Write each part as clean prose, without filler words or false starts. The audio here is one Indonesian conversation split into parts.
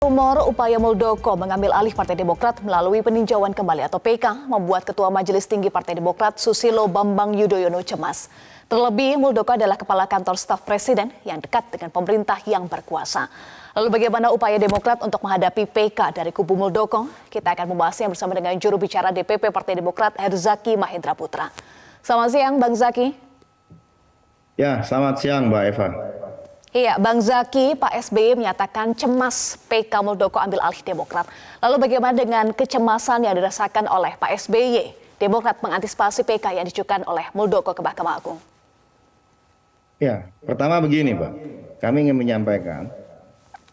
Rumor upaya Muldoko mengambil alih Partai Demokrat melalui peninjauan kembali atau PK membuat Ketua Majelis Tinggi Partai Demokrat Susilo Bambang Yudhoyono cemas. Terlebih, Muldoko adalah Kepala Kantor Staf Presiden yang dekat dengan pemerintah yang berkuasa. Lalu bagaimana upaya Demokrat untuk menghadapi PK dari kubu Muldoko? Kita akan membahasnya bersama dengan juru bicara DPP Partai Demokrat Herzaki Mahendra Putra. Selamat siang Bang Zaki. Ya, selamat siang Mbak Eva. Iya, Bang Zaki, Pak SBY menyatakan cemas PK Muldoko ambil alih Demokrat. Lalu bagaimana dengan kecemasan yang dirasakan oleh Pak SBY? Demokrat mengantisipasi PK yang diajukan oleh Muldoko ke Mahkamah Agung. Ya, pertama begini Pak, kami ingin menyampaikan,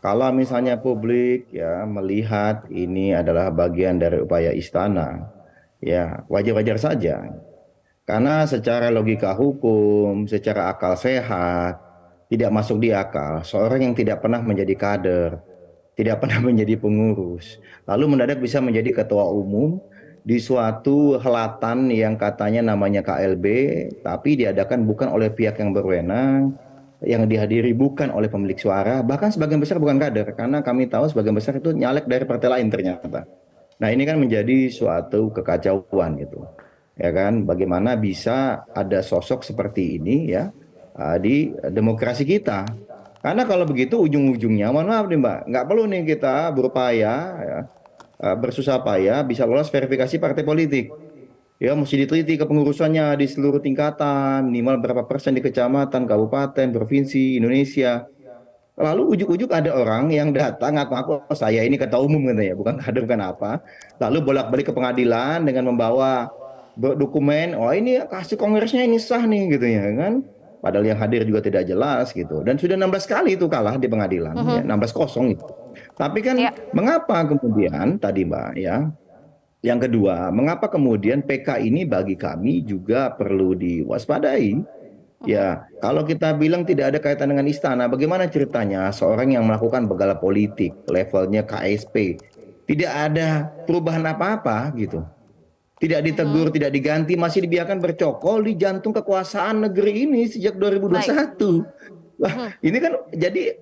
kalau misalnya publik ya melihat ini adalah bagian dari upaya istana, ya wajar-wajar saja. Karena secara logika hukum, secara akal sehat, tidak masuk di akal seorang yang tidak pernah menjadi kader, tidak pernah menjadi pengurus, lalu mendadak bisa menjadi ketua umum di suatu helatan yang katanya namanya KLB, tapi diadakan bukan oleh pihak yang berwenang, yang dihadiri bukan oleh pemilik suara, bahkan sebagian besar bukan kader, karena kami tahu sebagian besar itu nyalek dari partai lain ternyata. Nah ini kan menjadi suatu kekacauan gitu, ya kan? Bagaimana bisa ada sosok seperti ini ya di demokrasi kita. Karena kalau begitu ujung-ujungnya, mohon maaf nih Mbak, nggak perlu nih kita berupaya, ya, bersusah payah bisa lolos verifikasi partai politik. Ya, mesti diteliti kepengurusannya di seluruh tingkatan, minimal berapa persen di kecamatan, kabupaten, provinsi, Indonesia. Lalu ujuk-ujuk ada orang yang datang ngaku-ngaku, "Oh, saya ini ketua umum," katanya, bukan kader, bukan apa. Lalu bolak-balik ke pengadilan dengan membawa dokumen, "Oh ini kasih kongresnya ini sah nih," gitu ya kan. Padahal yang hadir juga tidak jelas gitu. Dan sudah 16 kali itu kalah di pengadilan, ya, 16-0 itu. Tapi kan Ya. mengapa kemudian tadi Mbak ya, yang kedua, mengapa kemudian PK ini bagi kami juga perlu diwaspadai? Ya, kalau kita bilang tidak ada kaitan dengan istana, bagaimana ceritanya seorang yang melakukan begal politik levelnya KSP, tidak ada perubahan apa-apa gitu. Tidak ditegur, tidak diganti, masih dibiarkan bercokol di jantung kekuasaan negeri ini sejak Baik. 2021. Wah, ini kan jadi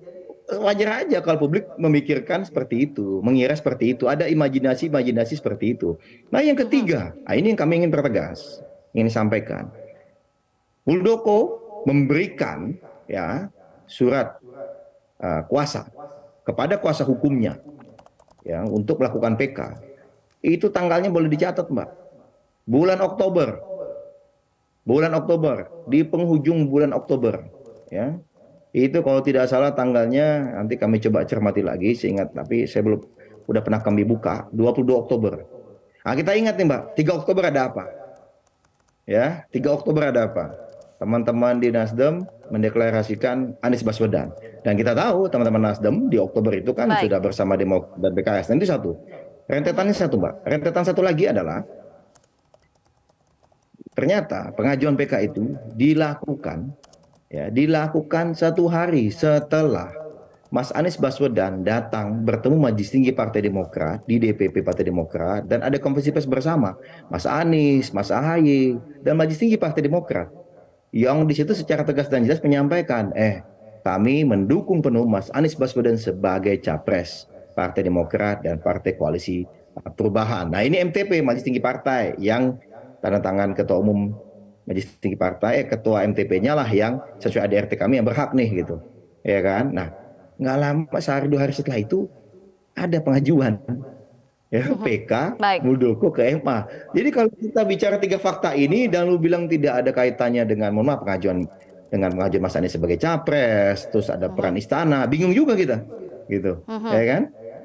wajar aja kalau publik memikirkan seperti itu, mengira seperti itu, ada imajinasi-imajinasi seperti itu. Nah, yang ketiga, nah ini yang kami ingin pertegas, ingin sampaikan. Muldoko memberikan ya surat kuasa kepada kuasa hukumnya ya untuk melakukan PK. Itu tanggalnya boleh dicatat, Mbak. Bulan Oktober. Bulan Oktober, di penghujung bulan Oktober ya. Itu kalau tidak salah tanggalnya nanti kami coba cermati lagi, seingat tapi saya belum udah pernah kami buka 22 Oktober. Nah, kita ingat nih Mbak, 3 Oktober ada apa? Ya, 3 Oktober ada apa? Teman-teman di Nasdem mendeklarasikan Anies Baswedan. Dan kita tahu teman-teman Nasdem di Oktober itu kan Baik. sudah bersama Demokrat dan PKS. Nanti satu. Rentetannya satu, Mbak. Rentetan satu lagi adalah ternyata pengajuan PK itu dilakukan ya, dilakukan 1 hari setelah Mas Anies Baswedan datang bertemu Majelis Tinggi Partai Demokrat di DPP Partai Demokrat dan ada konferensi pers bersama Mas Anies, Mas Ahaye dan Majelis Tinggi Partai Demokrat yang di situ secara tegas dan jelas menyampaikan, kami mendukung penuh Mas Anies Baswedan sebagai capres Partai Demokrat dan Partai Koalisi Perubahan. Nah ini MTP Majelis Tinggi Partai yang tanda tangan Ketua Umum Majelis Tinggi Partai, Ketua MTP-nya lah yang sesuai ADRT kami yang berhak nih gitu, ya kan? Nah, nggak lama sehari 2 hari setelah itu ada pengajuan ya PK Baik. Muldoko ke MA. Jadi kalau kita bicara 3 fakta ini dan lu bilang tidak ada kaitannya dengan mohon maaf pengajuan Mas Anies sebagai capres, terus ada peran istana, bingung juga kita, gitu, ya kan?